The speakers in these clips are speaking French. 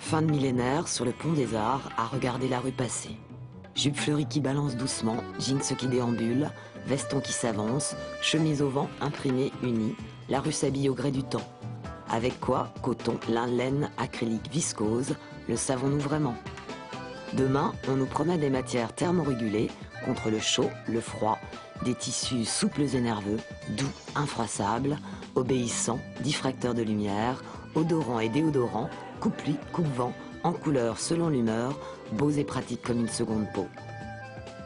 fin de millénaire, sur le pont des Arts, à regarder la rue passer. Jupe fleurie qui balance doucement, jeans qui déambule, veston qui s'avance, chemise au vent, imprimée, unie, la rue s'habille au gré du temps. Avec quoi, coton, lin, laine, acrylique, viscose, le savons-nous vraiment? Demain, on nous promet des matières thermorégulées contre le chaud, le froid, des tissus souples et nerveux, doux, infroissables, obéissants, diffracteurs de lumière, odorants et déodorants, coupe-pluie, coupe-vent, en couleur selon l'humeur, beaux et pratiques comme une seconde peau.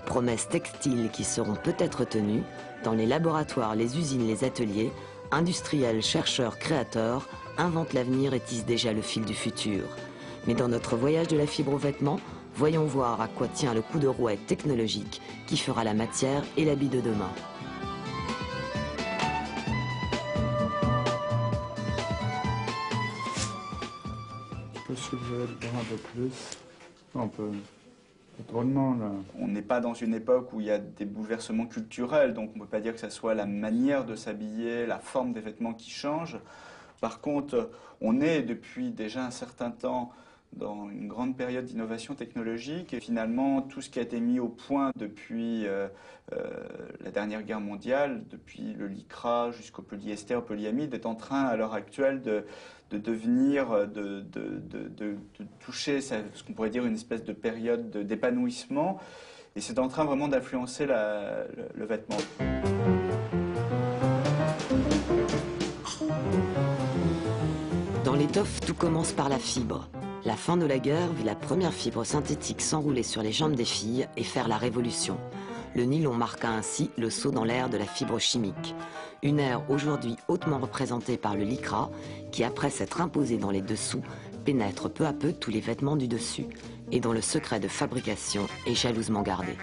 Promesses textiles qui seront peut-être tenues dans les laboratoires, les usines, les ateliers, industriels, chercheurs, créateurs inventent l'avenir et tissent déjà le fil du futur. Mais dans notre voyage de la fibre aux vêtements, voyons voir à quoi tient le coup de rouette technologique qui fera la matière et l'habit de demain. Je peux soulever le bras un peu plus. Un peu de tournement là. On n'est pas dans une époque où il y a des bouleversements culturels, donc on ne peut pas dire que ce soit la manière de s'habiller, la forme des vêtements qui change. Par contre, on est depuis déjà un certain temps dans une grande période d'innovation technologique et finalement tout ce qui a été mis au point depuis la dernière guerre mondiale, depuis le lycra jusqu'au polyester, au polyamide, est en train à l'heure actuelle de devenir, de toucher ce qu'on pourrait dire une espèce de période d'épanouissement et c'est en train vraiment d'influencer le vêtement. Dans l'étoffe, tout commence par la fibre. La fin de la guerre vit la première fibre synthétique s'enrouler sur les jambes des filles et faire la révolution. Le nylon marqua ainsi le saut dans l'ère de la fibre chimique. Une ère aujourd'hui hautement représentée par le lycra, qui après s'être imposé dans les dessous, pénètre peu à peu tous les vêtements du dessus, et dont le secret de fabrication est jalousement gardé.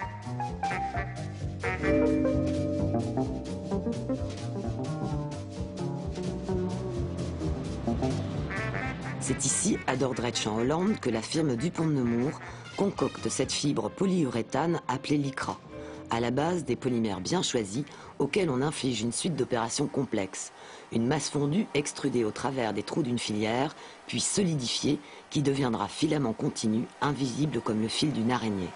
C'est ici, à Dordrecht en Hollande, que la firme Dupont de Nemours concocte cette fibre polyuréthane appelée lycra, à la base des polymères bien choisis auxquels on inflige une suite d'opérations complexes. Une masse fondue extrudée au travers des trous d'une filière, puis solidifiée, qui deviendra filament continu, invisible comme le fil d'une araignée.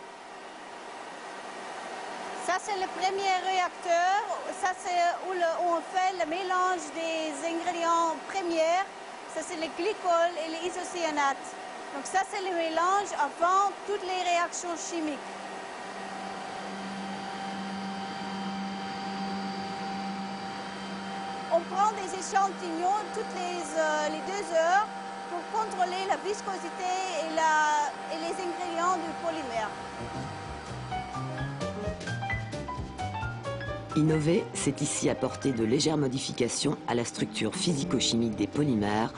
Ça, c'est le premier réacteur. Ça, c'est où on fait le mélange des ingrédients premiers. Ça, c'est le glycol et les isocyanates. Donc ça, c'est le mélange avant toutes les réactions chimiques. On prend des échantillons toutes les 2 heures pour contrôler la viscosité et les ingrédients du polymère. Innover, c'est ici apporter de légères modifications à la structure physico-chimique des polymères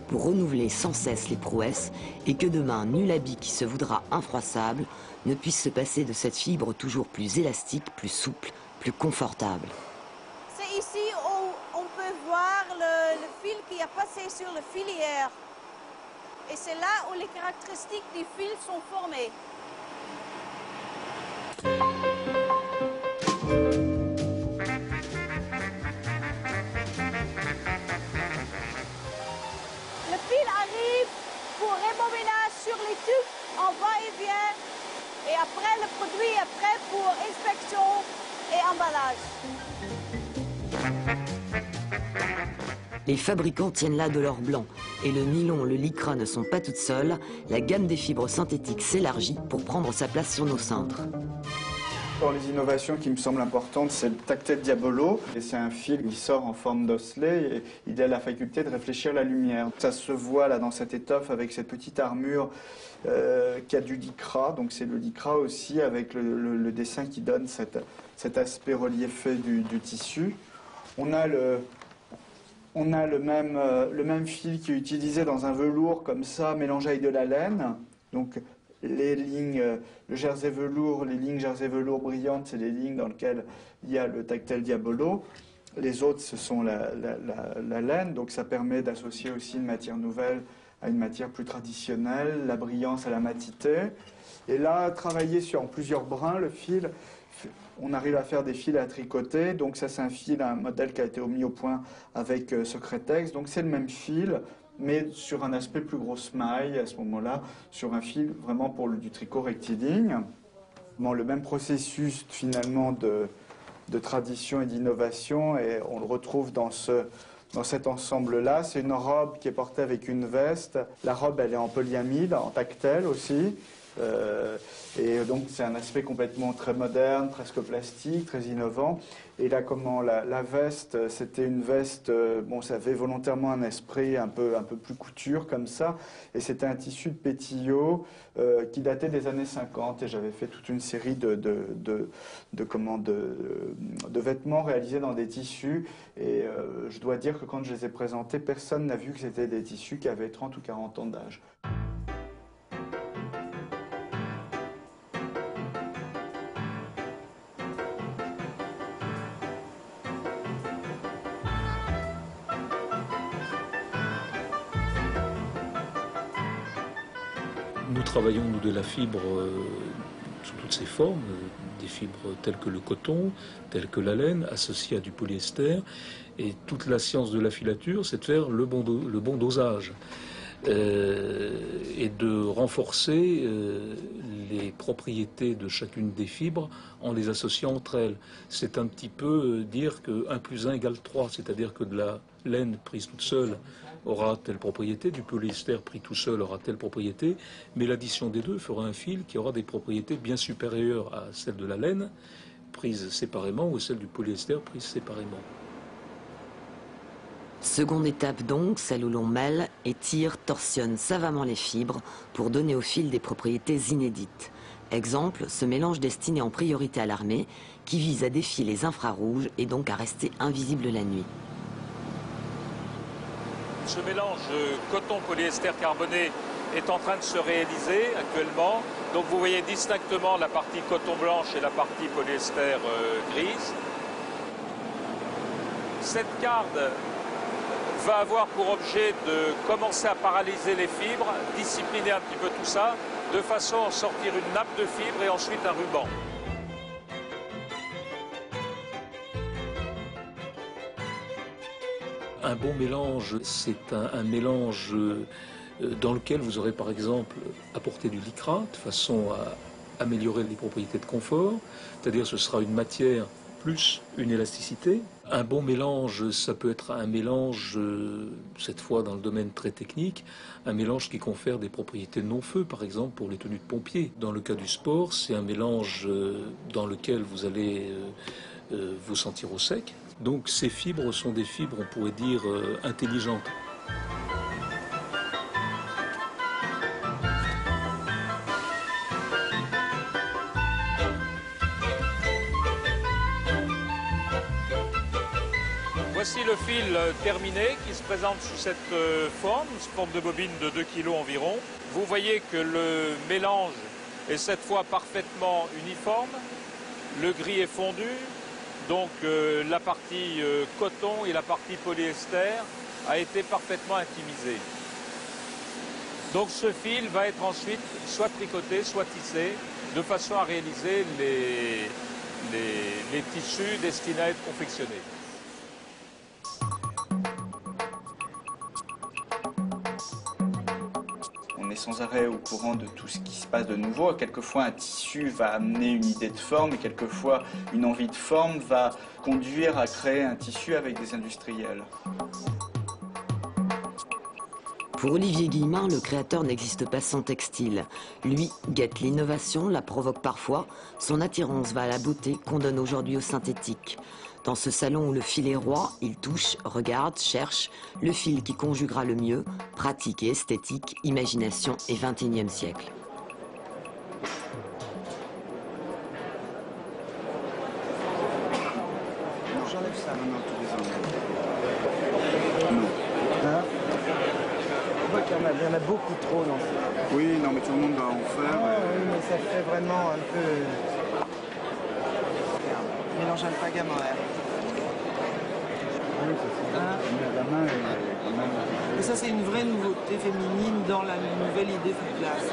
pour renouveler sans cesse les prouesses et que demain, nul habit qui se voudra infroissable ne puisse se passer de cette fibre toujours plus élastique, plus souple, plus confortable. C'est ici où on peut voir le fil qui a passé sur la filière. Et c'est là où les caractéristiques du fil sont formées. Pour rebobinage sur les tubes en va-et-vient et après le produit est prêt pour inspection et emballage. Les fabricants tiennent là de l'or blanc et le nylon, le lycra ne sont pas toutes seules. La gamme des fibres synthétiques s'élargit pour prendre sa place sur nos cintres. Pour les innovations qui me semblent importantes, c'est le Tactel Diabolo. C'est un fil qui sort en forme d'osselet et il a la faculté de réfléchir la lumière. Ça se voit là dans cette étoffe avec cette petite armure qui a du lycra. Donc c'est le lycra aussi avec le dessin qui donne cet aspect reliefé du tissu. On a le même fil qui est utilisé dans un velours comme ça, mélangé avec de la laine. Donc les lignes, le jersey velours, les lignes jersey velours brillantes, c'est les lignes dans lesquelles il y a le Tactel Diabolo. Les autres, ce sont la laine, donc ça permet d'associer aussi une matière nouvelle à une matière plus traditionnelle, la brillance à la matité. Et là, travailler sur plusieurs brins, le fil, on arrive à faire des fils à tricoter. Donc ça, c'est un modèle qui a été mis au point avec Secretex. Donc c'est le même fil, mais sur un aspect plus grosse maille à ce moment-là, sur un fil vraiment pour du tricot rectiligne. Bon, le même processus finalement de tradition et d'innovation, et on le retrouve dans cet ensemble-là. C'est une robe qui est portée avec une veste. La robe, elle est en polyamide, en tactile aussi. Et donc c'est un aspect complètement très moderne, presque plastique, très innovant. Et là, la veste, c'était une veste, bon, ça avait volontairement un esprit un peu plus couture comme ça. Et c'était un tissu de pétillot qui datait des années 50. Et j'avais fait toute une série de vêtements réalisés dans des tissus. Et je dois dire que quand je les ai présentés, personne n'a vu que c'était des tissus qui avaient 30 ou 40 ans d'âge. Nous travaillons, nous, de la fibre sous toutes ses formes, des fibres telles que le coton, telles que la laine, associées à du polyester. Et toute la science de la filature, c'est de faire le bon dosage et de renforcer les propriétés de chacune des fibres en les associant entre elles. C'est un petit peu dire que 1 + 1 = 3, c'est-à-dire que de la laine prise toute seule aura telle propriété, du polyester pris tout seul aura telle propriété, mais l'addition des deux fera un fil qui aura des propriétés bien supérieures à celles de la laine prise séparément ou celles du polyester prise séparément. Seconde étape donc, celle où l'on mêle, étire, torsionne savamment les fibres pour donner au fil des propriétés inédites. Exemple, ce mélange destiné en priorité à l'armée qui vise à défier les infrarouges et donc à rester invisible la nuit. Ce mélange coton-polyester carboné est en train de se réaliser actuellement. Donc vous voyez distinctement la partie coton blanche et la partie polyester grise. Cette garde va avoir pour objet de commencer à paralyser les fibres, discipliner un petit peu tout ça, de façon à en sortir une nappe de fibres et ensuite un ruban. Un bon mélange, c'est un mélange dans lequel vous aurez par exemple apporté du lycra de façon à améliorer les propriétés de confort, c'est-à-dire ce sera une matière plus une élasticité. Un bon mélange, ça peut être un mélange, cette fois dans le domaine très technique, un mélange qui confère des propriétés non-feu, par exemple pour les tenues de pompiers. Dans le cas du sport, c'est un mélange dans lequel vous allez vous sentir au sec. Donc ces fibres sont des fibres, on pourrait dire, intelligentes. Voici le fil terminé qui se présente sous cette forme de bobine de 2 kg environ. Vous voyez que le mélange est cette fois parfaitement uniforme. Le gris est fondu, donc la partie coton et la partie polyester a été parfaitement intimisée. Donc ce fil va être ensuite soit tricoté, soit tissé, de façon à réaliser les tissus destinés à être confectionnés. On est sans arrêt au courant de tout ce qui se passe de nouveau. Quelquefois, un tissu va amener une idée de forme et quelquefois, une envie de forme va conduire à créer un tissu avec des industriels. Pour Olivier Guillemin, le créateur n'existe pas sans textile. Lui guette l'innovation, la provoque parfois. Son attirance va à la beauté qu'on donne aujourd'hui au synthétique. Dans ce salon où le fil est roi, il touche, regarde, cherche le fil qui conjuguera le mieux pratique et esthétique, imagination et XXIe siècle. J'enlève ça maintenant tous les ans. Non. Hein? On voit qu'il y en a beaucoup trop dans ça. Oui, non, mais tout le monde va en faire. Oui, mais ça fait vraiment un peu... Mélange alpha gamma R. Oui, c'est ça. La main est quand même... Et ça, c'est une vraie nouveauté féminine dans la nouvelle idée de classe.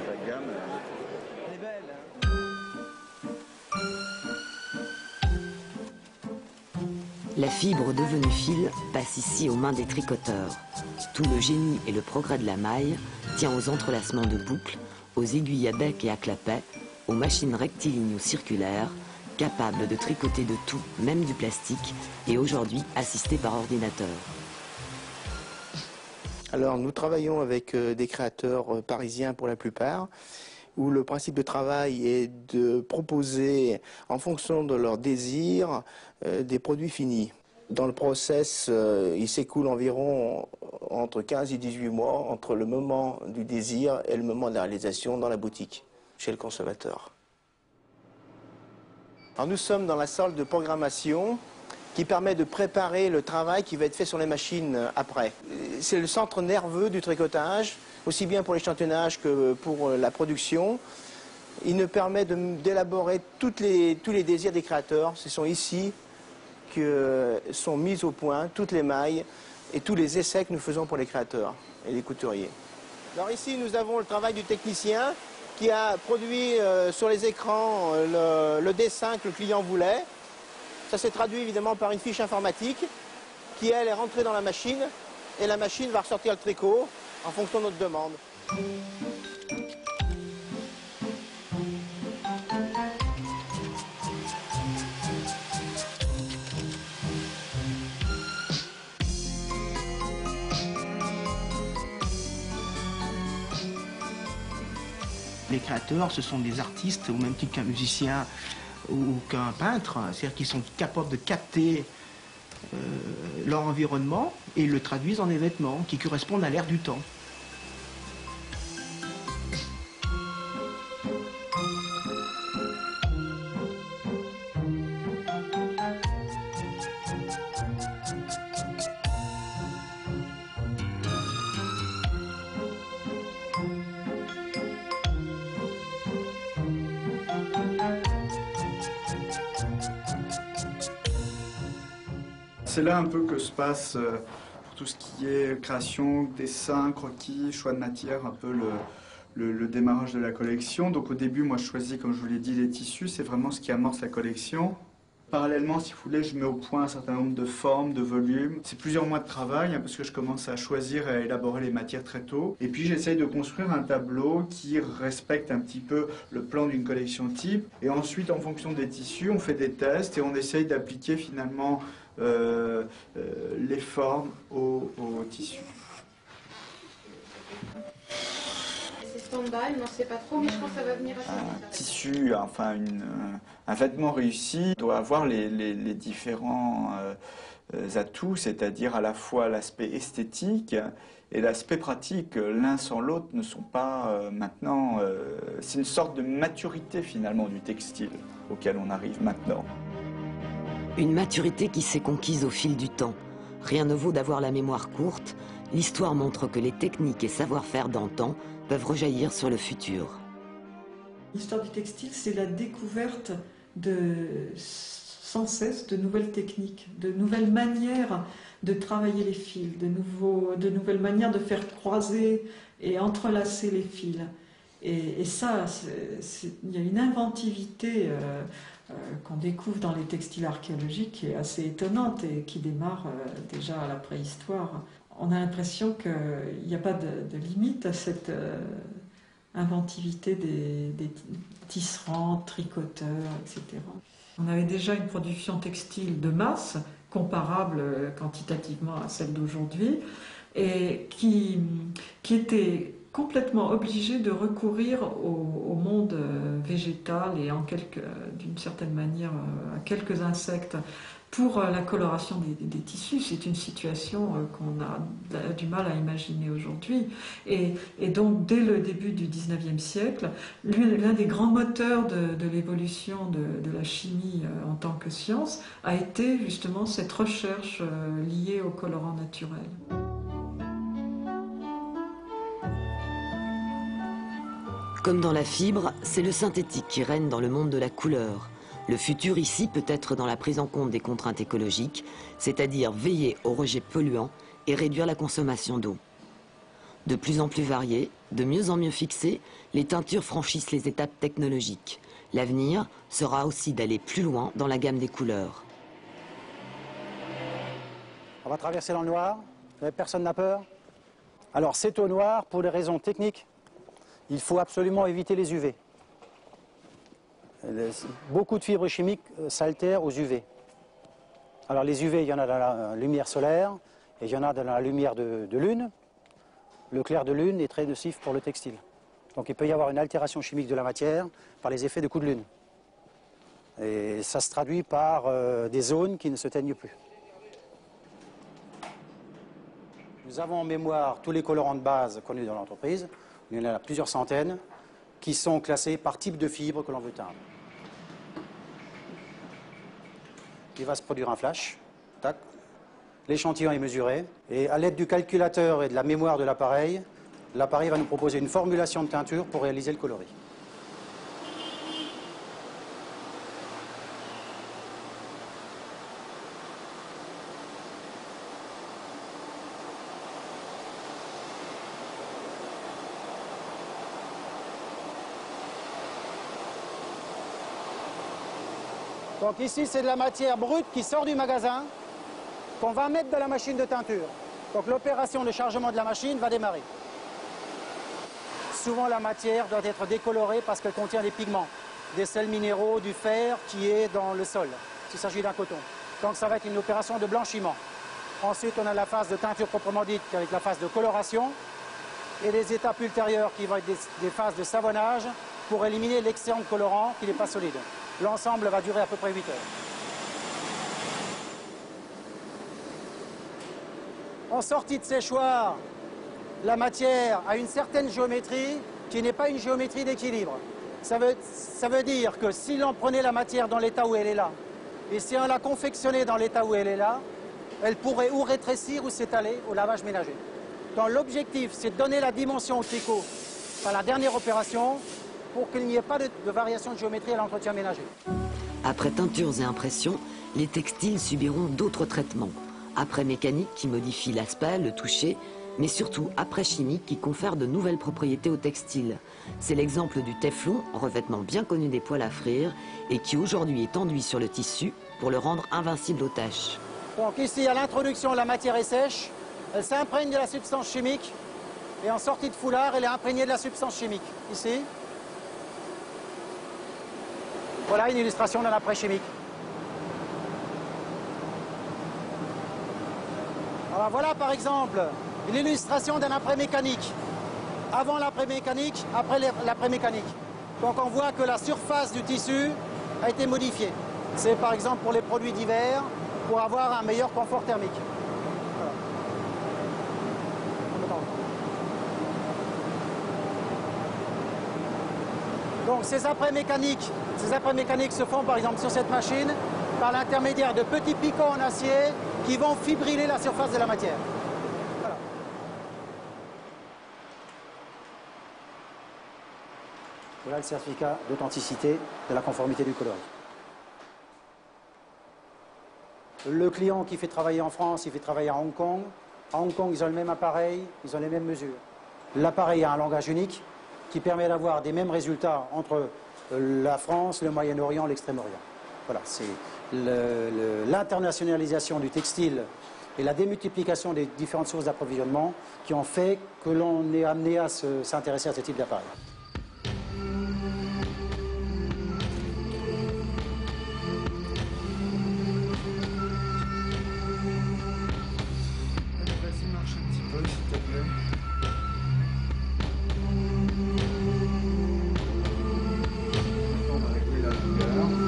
La gamme, Elle est belle, hein? La fibre devenue fil passe ici aux mains des tricoteurs. Tout le génie et le progrès de la maille tient aux entrelacements de boucles, aux aiguilles à bec et à clapet, aux machines rectilignes ou circulaires, capables de tricoter de tout, même du plastique, et aujourd'hui assistées par ordinateur. Alors nous travaillons avec des créateurs parisiens pour la plupart, où le principe de travail est de proposer, en fonction de leurs désirs, des produits finis. Dans le process, il s'écoule environ entre 15 et 18 mois entre le moment du désir et le moment de la réalisation dans la boutique, chez le consommateur. Alors nous sommes dans la salle de programmation qui permet de préparer le travail qui va être fait sur les machines après. C'est le centre nerveux du tricotage, aussi bien pour l'échantillonnage que pour la production. Il nous permet d'élaborer tous les désirs des créateurs. Ce sont ici que sont mises au point toutes les mailles et tous les essais que nous faisons pour les créateurs et les couturiers. Alors ici, nous avons le travail du technicien qui a produit sur les écrans le dessin que le client voulait. Ça s'est traduit évidemment par une fiche informatique qui, elle, est rentrée dans la machine et la machine va ressortir le tricot en fonction de notre demande. Les créateurs, ce sont des artistes, au même titre qu'un musicien ou qu'un peintre, c'est-à-dire qu'ils sont capables de capter leur environnement et le traduisent en des vêtements qui correspondent à l'ère du temps. C'est là un peu que se passe pour tout ce qui est création, dessin, croquis, choix de matière, un peu le démarrage de la collection. Donc au début, moi je choisis, comme je vous l'ai dit, les tissus, c'est vraiment ce qui amorce la collection. Parallèlement, si vous voulez, je mets au point un certain nombre de formes, de volumes. C'est plusieurs mois de travail, parce que je commence à choisir et à élaborer les matières très tôt. Et puis j'essaye de construire un tableau qui respecte un petit peu le plan d'une collection type. Et ensuite, en fonction des tissus, on fait des tests et on essaye d'appliquer finalement les formes au tissu. C'est stand-by, on ne sait pas trop, mais je pense que ça va venir assez vite. Un tissu, enfin un vêtement réussi doit avoir les différents atouts, c'est-à-dire à la fois l'aspect esthétique et l'aspect pratique. L'un sans l'autre ne sont pas maintenant... c'est une sorte de maturité finalement du textile auquel on arrive maintenant. Une maturité qui s'est conquise au fil du temps. Rien ne vaut d'avoir la mémoire courte. L'histoire montre que les techniques et savoir-faire d'antan peuvent rejaillir sur le futur. L'histoire du textile, c'est la découverte sans cesse de nouvelles techniques, de nouvelles manières de travailler les fils, de nouvelles manières de faire croiser et entrelacer les fils. Et ça, il y a une inventivité qu'on découvre dans les textiles archéologiques qui est assez étonnante et qui démarre déjà à la préhistoire. On a l'impression qu'il n'y a pas de limite à cette inventivité des tisserands, tricoteurs, etc. On avait déjà une production textile de masse, comparable quantitativement à celle d'aujourd'hui, et qui était complètement obligée de recourir au monde végétal et d'une certaine manière à quelques insectes pour la coloration des tissus. C'est une situation qu'on a du mal à imaginer aujourd'hui. Et donc, dès le début du XIXe siècle, l'un des grands moteurs de l'évolution de la chimie en tant que science a été justement cette recherche liée aux colorants naturels. Comme dans la fibre, c'est le synthétique qui règne dans le monde de la couleur. Le futur ici peut être dans la prise en compte des contraintes écologiques, c'est-à-dire veiller au rejet polluant et réduire la consommation d'eau. De plus en plus variées, de mieux en mieux fixées, les teintures franchissent les étapes technologiques. L'avenir sera aussi d'aller plus loin dans la gamme des couleurs. va traverser dans le noir. Personne n'a peur? Alors c'est au noir pour des raisons techniques. Il faut absolument éviter les UV. Beaucoup de fibres chimiques s'altèrent aux UV. Alors les UV, il y en a dans la lumière solaire et il y en a dans la lumière de lune. Le clair de lune est très nocif pour le textile. Donc il peut y avoir une altération chimique de la matière par les effets de coups de lune. Et ça se traduit par des zones qui ne se teignent plus. Nous avons en mémoire tous les colorants de base connus dans l'entreprise. Il y en a plusieurs centaines qui sont classés par type de fibre que l'on veut teindre. Il va se produire un flash. Tac. L'échantillon est mesuré. Et à l'aide du calculateur et de la mémoire de l'appareil, l'appareil va nous proposer une formulation de teinture pour réaliser le coloris. Donc ici, c'est de la matière brute qui sort du magasin, qu'on va mettre dans la machine de teinture. Donc l'opération de chargement de la machine va démarrer. Souvent, la matière doit être décolorée parce qu'elle contient des pigments, des sels minéraux, du fer qui est dans le sol, s'il s'agit d'un coton. Donc ça va être une opération de blanchiment. Ensuite, on a la phase de teinture proprement dite, avec la phase de coloration, et les étapes ultérieures qui vont être des phases de savonnage pour éliminer l'excédent de colorant qui n'est pas solide. L'ensemble va durer à peu près 8 heures. En sortie de séchoir, la matière a une certaine géométrie qui n'est pas une géométrie d'équilibre. Ça veut dire que si l'on prenait la matière dans l'état où elle est là, et si on la confectionnait dans l'état où elle est là, elle pourrait ou rétrécir ou s'étaler au lavage ménager. Donc l'objectif, c'est de donner la dimension au tricot par la dernière opération, pour qu'il n'y ait pas de variation de géométrie à l'entretien ménager. Après teintures et impressions, les textiles subiront d'autres traitements. Après mécanique qui modifie l'aspect, le toucher, mais surtout après chimique qui confère de nouvelles propriétés au textile. C'est l'exemple du téflon, revêtement bien connu des poêles à frire, et qui aujourd'hui est enduit sur le tissu pour le rendre invincible aux taches. Donc ici, à l'introduction, la matière est sèche, elle s'imprègne de la substance chimique, et en sortie de foulard, elle est imprégnée de la substance chimique. Ici. Voilà une illustration d'un après-chimique. Alors voilà par exemple une illustration d'un après-mécanique. Avant l'après-mécanique, après l'après-mécanique. Donc on voit que la surface du tissu a été modifiée. C'est par exemple pour les produits d'hiver, pour avoir un meilleur confort thermique. Voilà. Donc ces après-mécaniques se font par exemple sur cette machine par l'intermédiaire de petits picots en acier qui vont fibriller la surface de la matière. Voilà. Voilà le certificat d'authenticité de la conformité du coloris. Le client qui fait travailler en France, il fait travailler à Hong Kong. À Hong Kong, ils ont le même appareil, ils ont les mêmes mesures. L'appareil a un langage unique qui permet d'avoir des mêmes résultats entre la France, le Moyen-Orient, l'Extrême-Orient. Voilà, c'est l'internationalisation du textile et la démultiplication des différentes sources d'approvisionnement qui ont fait que l'on est amené à s'intéresser à ce type d'appareil. Vas-y, marche un petit peu, s'il te plaît. On va régler la longueur.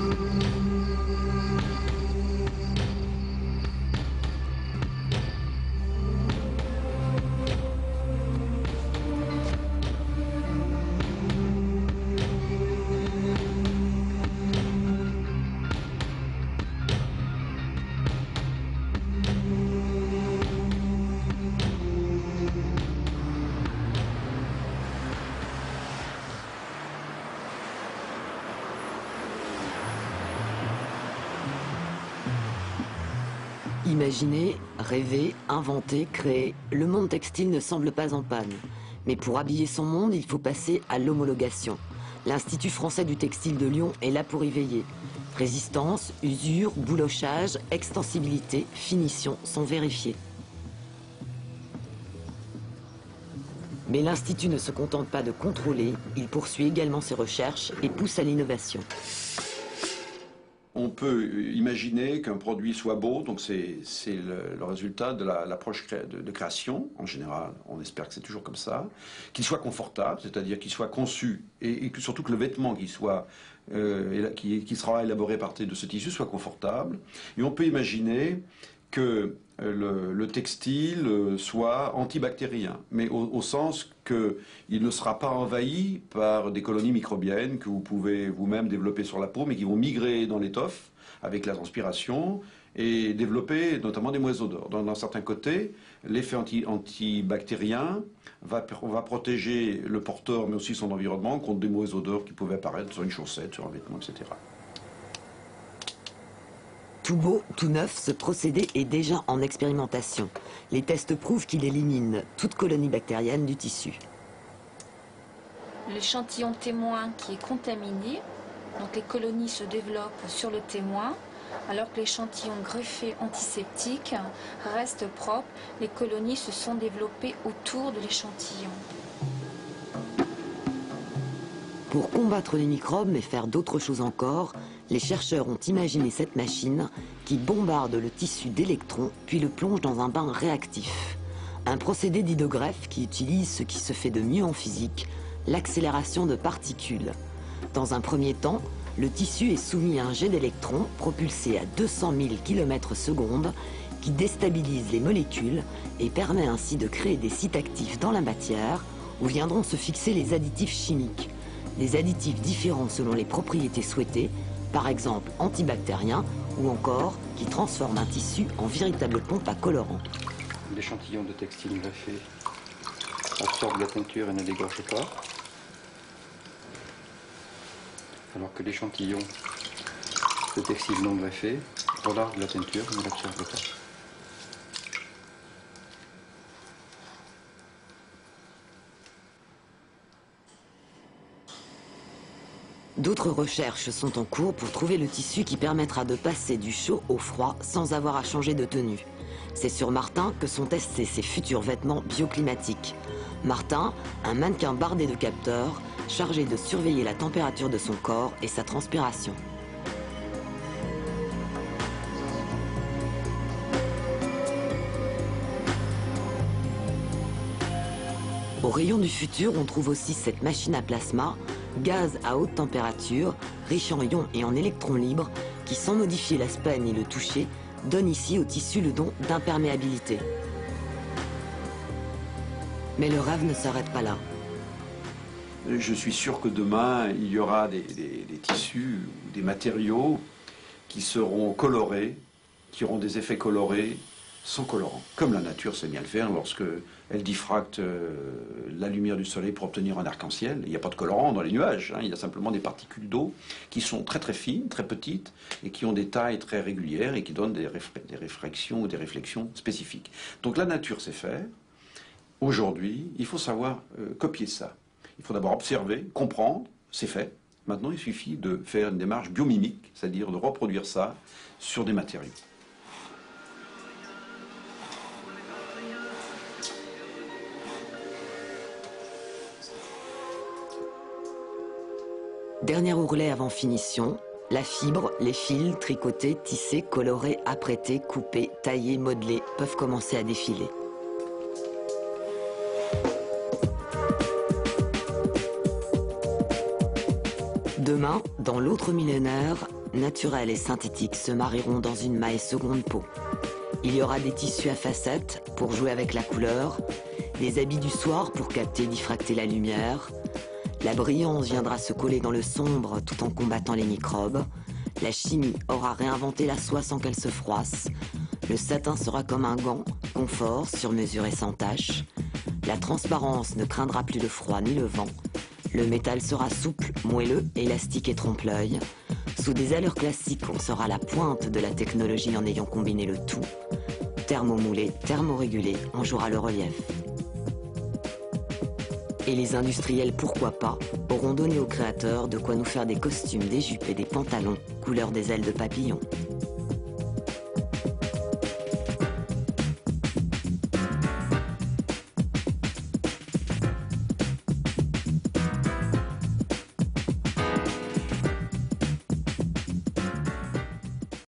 Imaginer, rêver, inventer, créer, le monde textile ne semble pas en panne. Mais pour habiller son monde, il faut passer à l'homologation. l'Institut français du textile de Lyon est là pour y veiller. Résistance, usure, boulochage, extensibilité, finition sont vérifiés. Mais l'Institut ne se contente pas de contrôler, il poursuit également ses recherches et pousse à l'innovation. On peut imaginer qu'un produit soit beau, donc c'est le résultat de l'approche de création en général, on espère que c'est toujours comme ça, qu'il soit confortable, c'est-à-dire qu'il soit conçu, et surtout que le vêtement qui sera élaboré à partir de ce tissu soit confortable. Et on peut imaginer que le textile soit antibactérien, mais au sens qu'il ne sera pas envahi par des colonies microbiennes que vous pouvez vous-même développer sur la peau, mais qui vont migrer dans l'étoffe avec la transpiration et développer notamment des mauvaises odeurs. Dans certains côtés, l'effet antibactérien va protéger le porteur, mais aussi son environnement, contre des mauvaises odeurs qui pouvaient apparaître sur une chaussette, sur un vêtement, etc. Tout beau, tout neuf, ce procédé est déjà en expérimentation. Les tests prouvent qu'il élimine toute colonie bactérienne du tissu. L'échantillon témoin qui est contaminé, donc les colonies se développent sur le témoin, alors que l'échantillon greffé antiseptique reste propre, les colonies se sont développées autour de l'échantillon. Pour combattre les microbes, mais faire d'autres choses encore, les chercheurs ont imaginé cette machine qui bombarde le tissu d'électrons puis le plonge dans un bain réactif. Un procédé dit de greffe qui utilise ce qui se fait de mieux en physique, l'accélération de particules. Dans un premier temps, le tissu est soumis à un jet d'électrons propulsé à 200 000 km/s qui déstabilise les molécules et permet ainsi de créer des sites actifs dans la matière où viendront se fixer les additifs chimiques. Des additifs différents selon les propriétés souhaitées, par exemple antibactériens ou encore qui transforment un tissu en véritable pompe à colorant. L'échantillon de textile greffé absorbe la teinture et ne l'égorge pas, alors que l'échantillon de textile non greffé relargue la teinture et ne l'absorbe pas. D'autres recherches sont en cours pour trouver le tissu qui permettra de passer du chaud au froid sans avoir à changer de tenue. C'est sur Martin que sont testés ces futurs vêtements bioclimatiques. Martin, un mannequin bardé de capteurs, chargé de surveiller la température de son corps et sa transpiration. Au rayon du futur, on trouve aussi cette machine à plasma, gaz à haute température, riche en ions et en électrons libres, qui sans modifier l'aspect ni le toucher, donne ici au tissu le don d'imperméabilité. Mais le rêve ne s'arrête pas là. Je suis sûr que demain, il y aura des tissus ou des matériaux qui seront colorés, qui auront des effets colorés sans colorant, comme la nature sait bien le faire lorsque elle diffracte la lumière du soleil pour obtenir un arc-en-ciel. Il n'y a pas de colorant dans les nuages, hein, il y a simplement des particules d'eau qui sont très très fines, très petites, et qui ont des tailles très régulières et qui donnent des réflexions ou des réflexions spécifiques. Donc la nature sait faire. Aujourd'hui, il faut savoir copier ça. Il faut d'abord observer, comprendre, c'est fait. Maintenant, il suffit de faire une démarche biomimique, c'est-à-dire de reproduire ça sur des matériaux. Dernier ourlet avant finition, la fibre, les fils, tricotés, tissés, colorés, apprêtés, coupés, taillés, modelés peuvent commencer à défiler. Demain, dans l'autre millénaire, naturel et synthétique se marieront dans une maille seconde peau. Il y aura des tissus à facettes pour jouer avec la couleur, des habits du soir pour capter et diffracter la lumière. La brillance viendra se coller dans le sombre tout en combattant les microbes. La chimie aura réinventé la soie sans qu'elle se froisse. Le satin sera comme un gant, confort, sur mesure et sans tache. La transparence ne craindra plus le froid ni le vent. Le métal sera souple, moelleux, élastique et trompe-l'œil. Sous des allures classiques, on sera à la pointe de la technologie en ayant combiné le tout. Thermomoulé, thermorégulé, on jouera le relief. Et les industriels, pourquoi pas, auront donné aux créateurs de quoi nous faire des costumes, des jupes et des pantalons couleur des ailes de papillon.